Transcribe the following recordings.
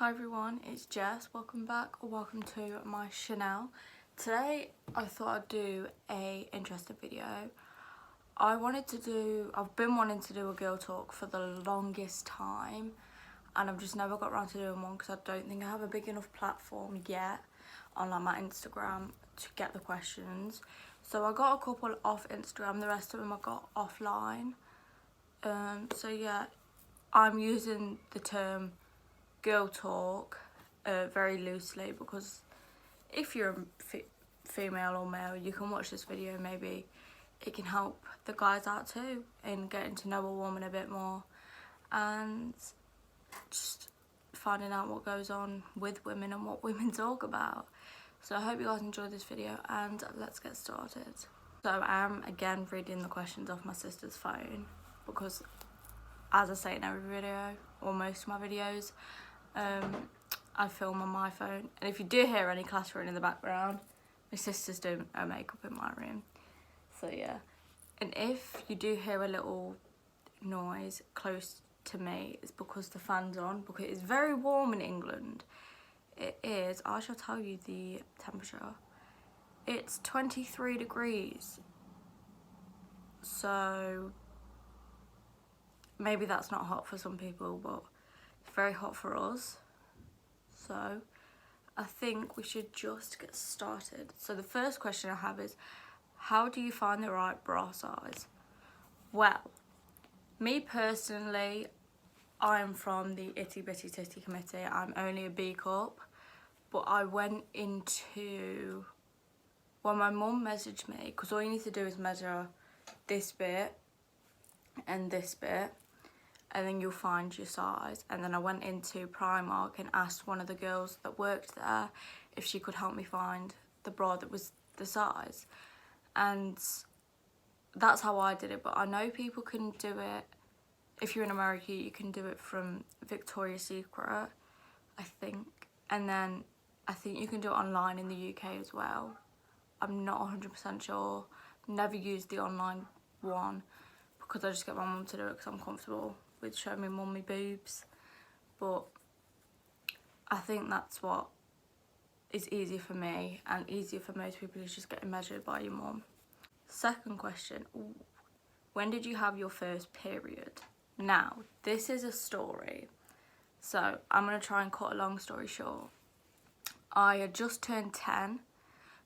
Hi everyone, it's Jess. Welcome back or welcome to my channel. Today I thought I'd do a interesting video. I've been wanting to do a girl talk for the longest time, and I've just never got around to doing one because I don't think I have a big enough platform yet on like my Instagram to get the questions. So I got a couple off Instagram, the rest of them I got offline. So yeah, I'm using the term girl talk very loosely because if you're a female or male, you can watch this video. Maybe it can help the guys out too in getting to know a woman a bit more and just finding out what goes on with women and what women talk about. So I hope you guys enjoyed this video and let's get started. So I am again reading the questions off my sister's phone because, as I say in every video or most of my videos, I film on my phone, and if you do hear any clattering in the background, my sister's doing her makeup in my room. So yeah, and if you do hear a little noise close to me, it's because the fan's on, because it's very warm in England. It is, I shall tell you the temperature. It's 23 degrees. So maybe that's not hot for some people, but it's very hot for us. So I think we should just get started. So the first question I have is, how do you find the right bra size? Well, me personally, I'm from the Itty Bitty Titty Committee. I'm only a B cup, but I went into, well, my mum messaged me, because all you need to do is measure this bit and this bit, and then you'll find your size. And then I went into Primark and asked one of the girls that worked there if she could help me find the bra that was the size, and that's how I did it. But I know people can do it, if you're in America you can do it from Victoria's Secret, I think, and then I think you can do it online in the UK as well. I'm not 100% sure, never used the online one because I just get my mum to do it because I'm comfortable with showing me mummy boobs. But I think that's what is easier for me and easier for most people, is just getting measured by your mum. Second question, when did you have your first period? Now, this is a story, so I'm going to try and cut a long story short. I had just turned 10,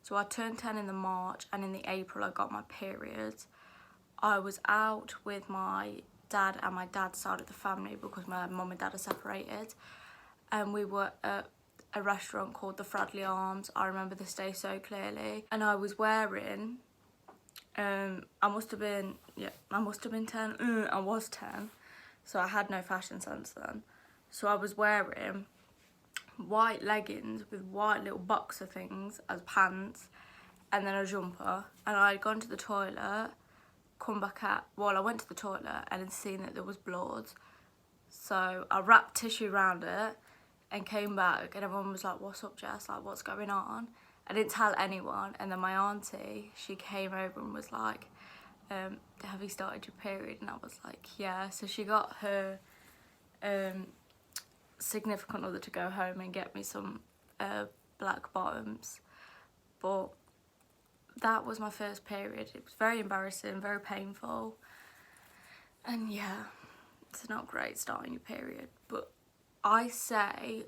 so I turned 10 in the March, and in the April I got my period. I was out with my dad and my dad's side of the family because my mum and dad are separated, and we were at a restaurant called the Fradley Arms. I remember this day so clearly, and I was wearing, I must have been 10, I was 10, so I had no fashion sense then. So I was wearing white leggings with white little boxer things as pants, and then a jumper, and I'd gone to the toilet, come back out, well, I went to the toilet and had seen that there was blood, so I wrapped tissue around it and came back, and everyone was like, what's up, Jess, like, what's going on? I didn't tell anyone, and then my auntie, she came over and was like, have you started your period? And I was like, yeah. So she got her significant other to go home and get me some black bottoms. But that was my first period. It was very embarrassing, very painful, and yeah, it's not great starting your period. But I say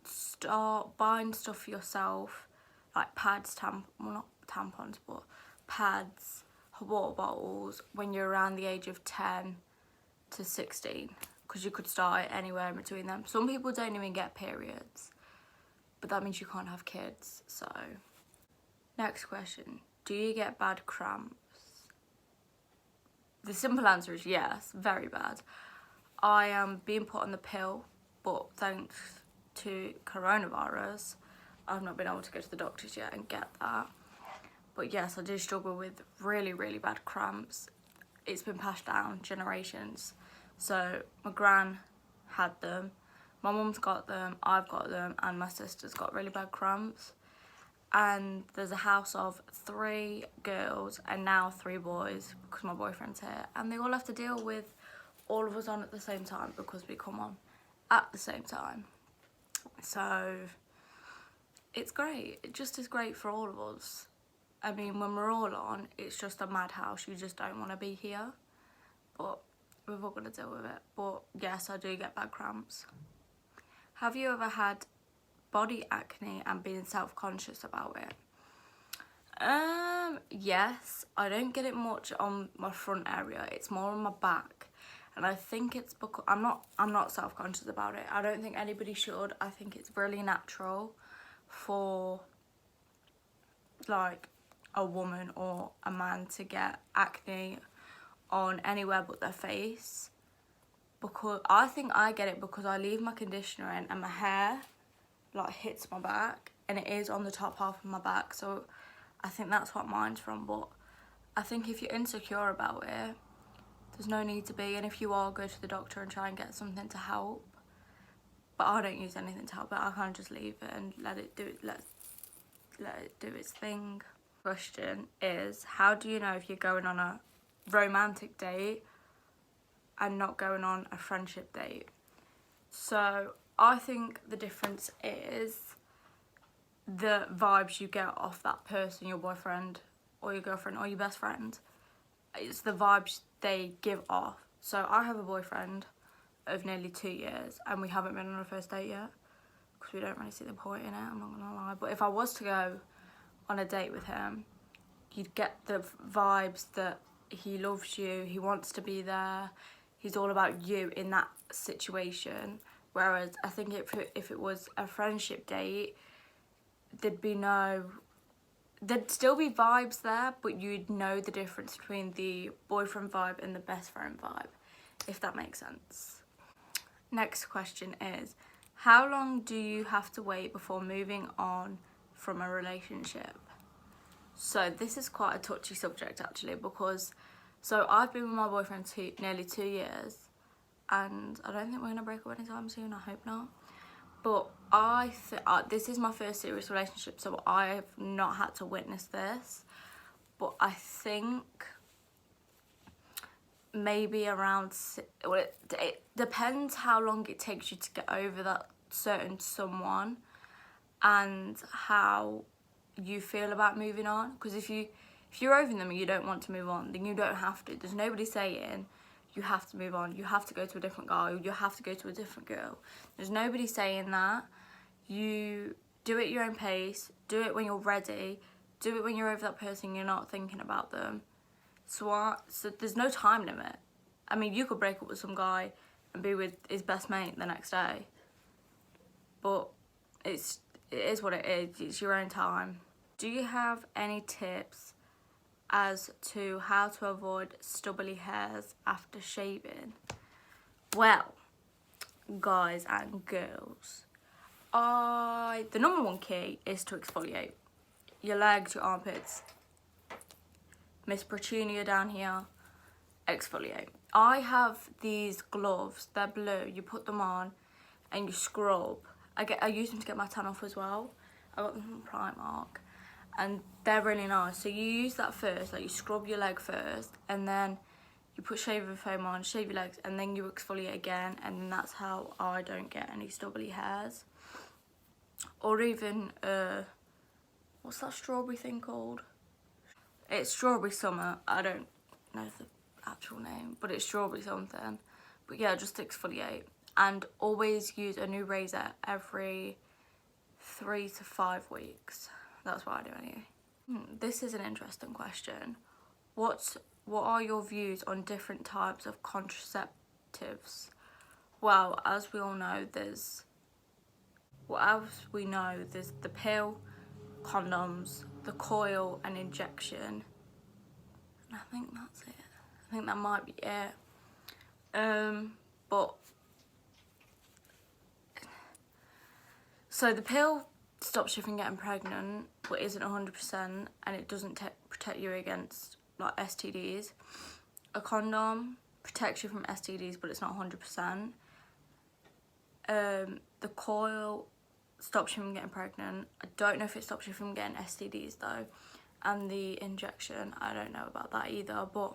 start buying stuff for yourself, like pads, well, not tampons, but pads, water bottles, when you're around the age of 10 to 16, because you could start it anywhere in between them. Some people don't even get periods, but that means you can't have kids. So next question, do you get bad cramps? The simple answer is yes, very bad. I am being put on the pill, but thanks to coronavirus, I've not been able to go to the doctors yet and get that. But yes, I do struggle with really, really bad cramps. It's been passed down generations. So my gran had them, my mum's got them, I've got them, and my sister's got really bad cramps. And there's a house of 3 girls and now 3 boys because my boyfriend's here, and they all have to deal with all of us on at the same time because we come on at the same time. So it's great. It just is great for all of us. I mean, when we're all on, it's just a madhouse. You just don't want to be here. But we've all got to deal with it. But yes, I do get bad cramps. Have you ever had body acne and been self-conscious about it? Yes. I don't get it much on my front area. It's more on my back. And I think it's because I'm not self-conscious about it. I don't think anybody should. I think it's really natural for like a woman or a man to get acne on anywhere but their face, because I think I get it because I leave my conditioner in and my hair like hits my back, and it is on the top half of my back, so I think that's what mine's from. But I think if you're insecure about it, there's no need to be, and if you are, go to the doctor and try and get something to help. But I don't use anything to help it. I can't just leave it and let it do its thing. Question is, how do you know if you're going on a romantic date and not going on a friendship date? So I think the difference is the vibes you get off that person, your boyfriend or your girlfriend or your best friend. It's the vibes they give off. So I have a boyfriend of nearly 2 years and we haven't been on a first date yet because we don't really see the point in it, I'm not gonna lie. But if I was to go on a date with him, you'd get the vibes that he loves you, he wants to be there, he's all about you in that situation. Whereas I think if it was a friendship date, there'd still be vibes there, but you'd know the difference between the boyfriend vibe and the best friend vibe, if that makes sense. Next question is, how long do you have to wait before moving on from a relationship? So this is quite a touchy subject actually, because I've been with my boyfriend nearly 2 years, and I don't think we're gonna break up anytime soon. I hope not. But this is my first serious relationship, so I've not had to witness this. But I think maybe around, well, it depends how long it takes you to get over that certain someone and how you feel about moving on. Because if you're over them and you don't want to move on, then you don't have to. There's nobody saying you have to move on, you have to go to a different guy, or you have to go to a different girl. There's nobody saying that. You do it at your own pace, do it when you're ready, do it when you're over that person, you're not thinking about them. So there's no time limit. I mean, you could break up with some guy and be with his best mate the next day, but it is what it is. It's your own time. Do you have any tips as to how to avoid stubbly hairs after shaving? Well, guys and girls, the number one key is to exfoliate your legs, your armpits, Miss Petunia down here. Exfoliate. I have these gloves, they're blue, you put them on and you scrub. I use them to get my tan off as well. I got them from Primark and they're really nice. So you use that first, like you scrub your leg first, and then you put shaving foam on, shave your legs, and then you exfoliate again, and that's how I don't get any stubbly hairs. Or even, what's that strawberry thing called? It's Strawberry Summer. I don't know the actual name, but it's strawberry something. But yeah, just exfoliate. And always use a new razor every 3 to 5 weeks. That's what I do anyway. This is an interesting question. What are your views on different types of contraceptives? Well, as we all know, there's the pill, condoms, the coil and injection. And I think that's it. I think that might be it. But so the pill stops you from getting pregnant, but isn't 100%, and it doesn't protect you against like STDs. A condom protects you from STDs, but it's not 100%. The coil stops you from getting pregnant. I don't know if it stops you from getting STDs though. And the injection, I don't know about that either, but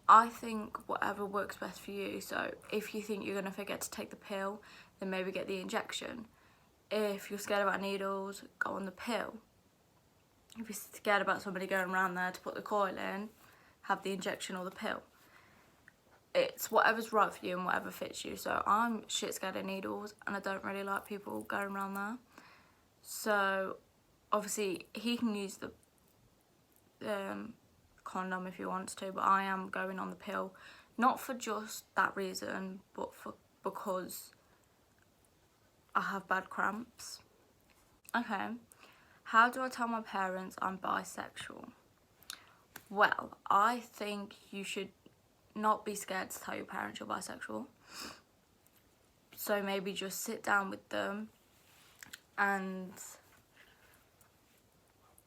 I think whatever works best for you. So if you think you're gonna forget to take the pill, then maybe get the injection. if you're scared about needles, go on the pill. If you're scared about somebody going around there to put the coil in, have the injection or the pill. It's whatever's right for you and whatever fits you. So I'm shit scared of needles, and I don't really like people going around there. So obviously he can use the condom if he wants to, but I am going on the pill, not for just that reason, but because I have bad cramps. Okay, how do I tell my parents I'm bisexual? Well, I think you should not be scared to tell your parents you're bisexual. So maybe just sit down with them and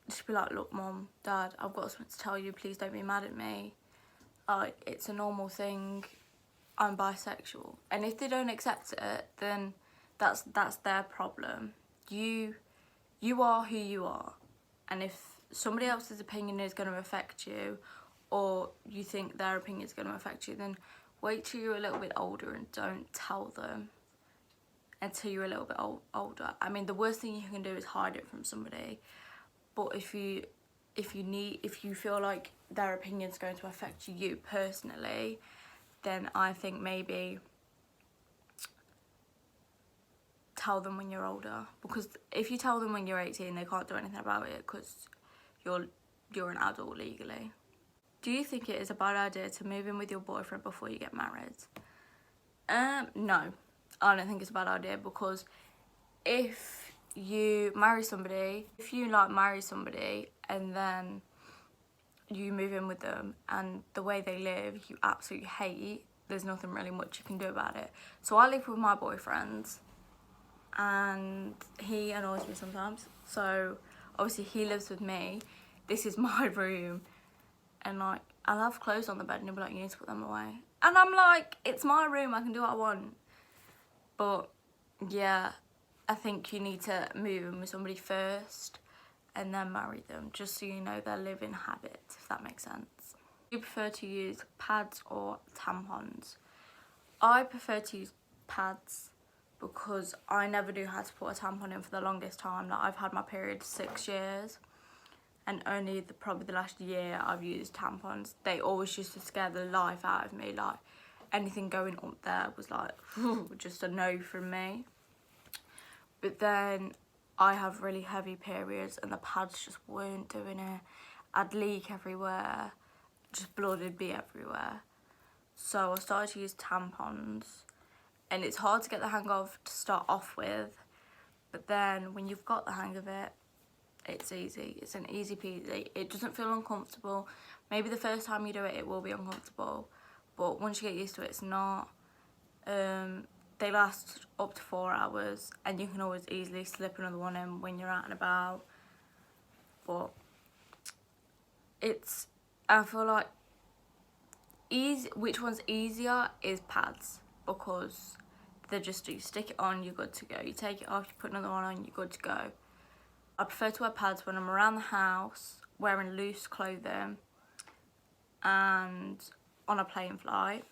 just be like, look, Mum, Dad, I've got something to tell you, please don't be mad at me. Like, it's a normal thing, I'm bisexual. And if they don't accept it, then that's their problem. You are who you are. And if somebody else's opinion is going to affect you, or you think their opinion is going to affect you, then wait till you're a little bit older and don't tell them until you're a little bit older. I mean, the worst thing you can do is hide it from somebody. But if you feel like their opinion is going to affect you personally, then I think maybe tell them when you're older. Because if you tell them when you're 18, they can't do anything about it because you're an adult legally. Do you think it is a bad idea to move in with your boyfriend before you get married? No, I don't think it's a bad idea, because if you marry somebody, and then you move in with them and the way they live you absolutely hate, there's nothing really much you can do about it. So I live with my boyfriend and he annoys me sometimes. So obviously he lives with me. This is my room, and like, I'll have clothes on the bed and he'll be like, you need to put them away. And I'm like, it's my room, I can do what I want. But yeah, I think you need to move in with somebody first and then marry them, just so you know their living habits, if that makes sense. Do you prefer to use pads or tampons? I prefer to use pads because I never knew how to put a tampon in for the longest time. Like, I've had my period 6 years, and only probably the last year I've used tampons. They always used to scare the life out of me. Like, anything going up there was like, just a no from me. But then I have really heavy periods and the pads just weren't doing it. I'd leak everywhere, just blood would be everywhere. So I started to use tampons, and it's hard to get the hang of to start off with, but then when you've got the hang of it, it's easy. It's an easy peasy. It doesn't feel uncomfortable. Maybe the first time you do it, it will be uncomfortable, but once you get used to it, it's not. They last up to 4 hours, and you can always easily slip another one in when you're out and about. But I feel like which one's easier is pads, because they just you stick it on, you're good to go. You take it off, you put another one on, you're good to go. I prefer to wear pads when I'm around the house, wearing loose clothing, and on a plane flight.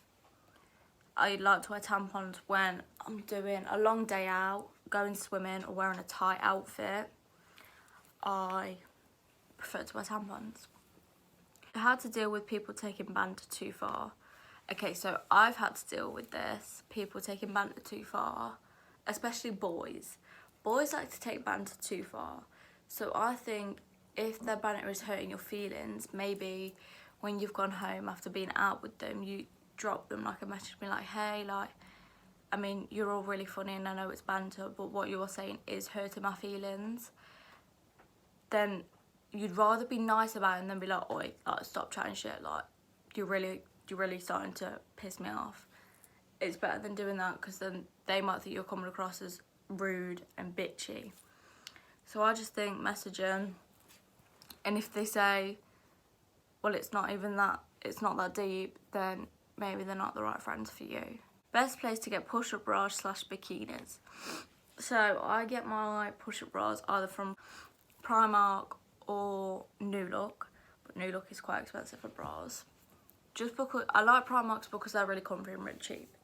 I like to wear tampons when I'm doing a long day out, going swimming, or wearing a tight outfit. I prefer to wear tampons. How to deal with people taking banter too far. Okay, so I've had to deal with this, people taking banter too far, especially boys. Boys like to take banter too far. So I think if their banter is hurting your feelings, maybe when you've gone home after being out with them, you drop them like a message, being like, hey, like, I mean, you're all really funny and I know it's banter, but what you're saying is hurting my feelings. Then you'd rather be nice about it and then be like, oi, like, stop chatting shit, like, you're really starting to piss me off. It's better than doing that, because then they might think you're coming across as rude and bitchy. So I just think message them, and if they say, well, it's not that deep, then maybe they're not the right friends for you. Best place to get push-up bras / bikinis. So I get my push-up bras either from Primark or New Look, but New Look is quite expensive for bras. Just because I like Primark's because they're really comfy and really cheap,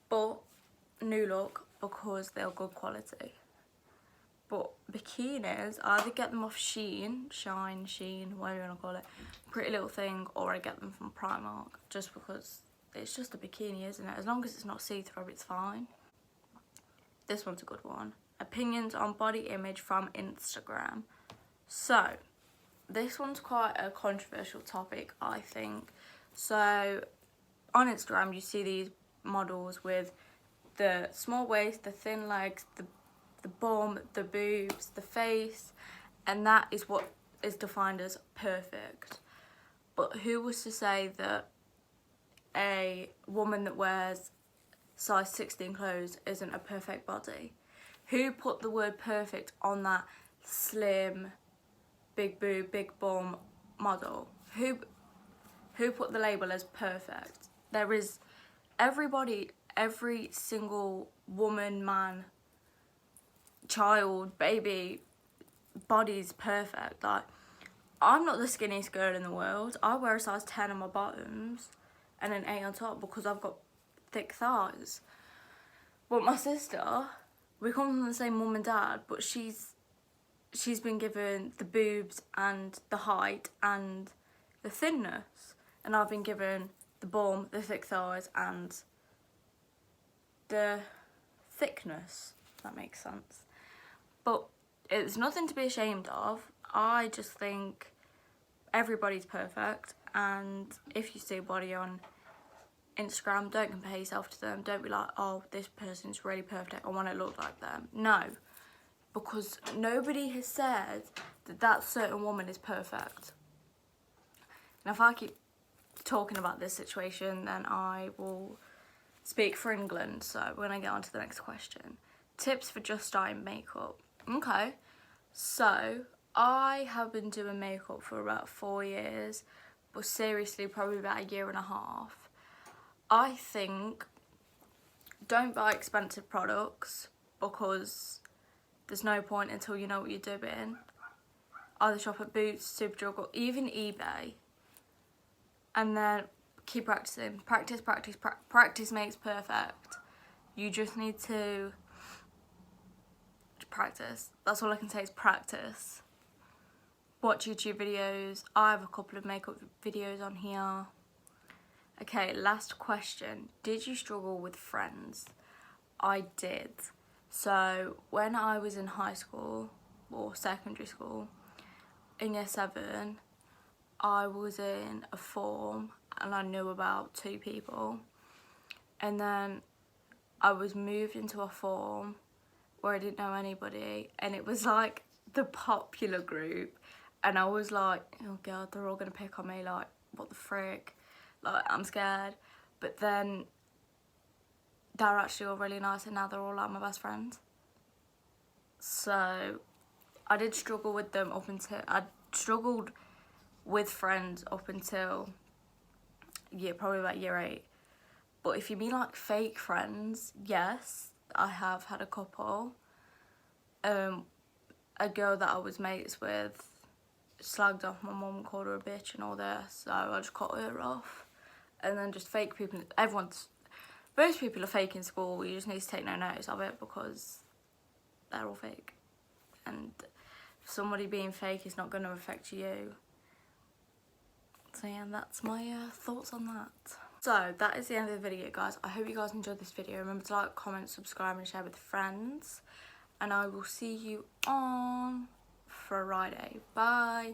but New Look because they're good quality. But bikinis, I either get them off Shine, whatever you want to call it, Pretty Little Thing, or I get them from Primark, just because it's just a bikini, isn't it? As long as it's not see-through, it's fine. This one's a good one. Opinions on body image from Instagram. So, this one's quite a controversial topic, I think. So, on Instagram, you see these models with the small waist, the thin legs, the bum, the boobs, the face, and that is what is defined as perfect. But who was to say that a woman that wears size 16 clothes isn't a perfect body? Who put the word perfect on that slim, big boob, big bum model? Who put the label as perfect? There is everybody, every single woman, man, child, baby, body's perfect. Like, I'm not the skinniest girl in the world. I wear a size 10 on my bottoms and an 8 on top because I've got thick thighs. But my sister, we come from the same mum and dad, but she's been given the boobs and the height and the thinness, and I've been given the bum, the thick thighs, and the thickness, if that makes sense. But it's nothing to be ashamed of. I just think everybody's perfect, and if you see a body on Instagram, don't compare yourself to them. Don't be like, oh, this person's really perfect, I want to look like them. No, because nobody has said that that certain woman is perfect. And if I keep talking about this situation, then I will speak for England. So we're going to get on to the next question. Tips for just starting makeup. Okay, so I have been doing makeup for about 4 years, but seriously probably about a year and a half. I think don't buy expensive products because there's no point until you know what you're doing. Either shop at Boots, Superdrug, or even eBay, and then keep practicing. Practice makes perfect. You just need to practice. That's all I can say is practice. Watch YouTube videos. I have a couple of makeup videos on here. Okay, last question. Did you struggle with friends? I did. So when I was in high school or secondary school, in year 7, I was in a form and I knew about 2 people. And then I was moved into a form where I didn't know anybody, and it was like the popular group, and I was like, oh god, they're all gonna pick on me, like, what the frick, like, I'm scared. But then they're actually all really nice, and now they're all like my best friends. So I did struggle with them up until, I struggled with friends up until, yeah, probably about year 8. But if you mean like fake friends, yes, I have had a couple. A girl that I was mates with slagged off my mum, called her a bitch and all this, so I just cut her off. And then just fake people, most people are fake in school. You just need to take no notice of it because they're all fake. And somebody being fake is not going to affect you. So yeah, that's my thoughts on that. So that is the end of the video, guys. I hope you guys enjoyed this video. Remember to like, comment, subscribe and share with friends. And I will see you on Friday. Bye.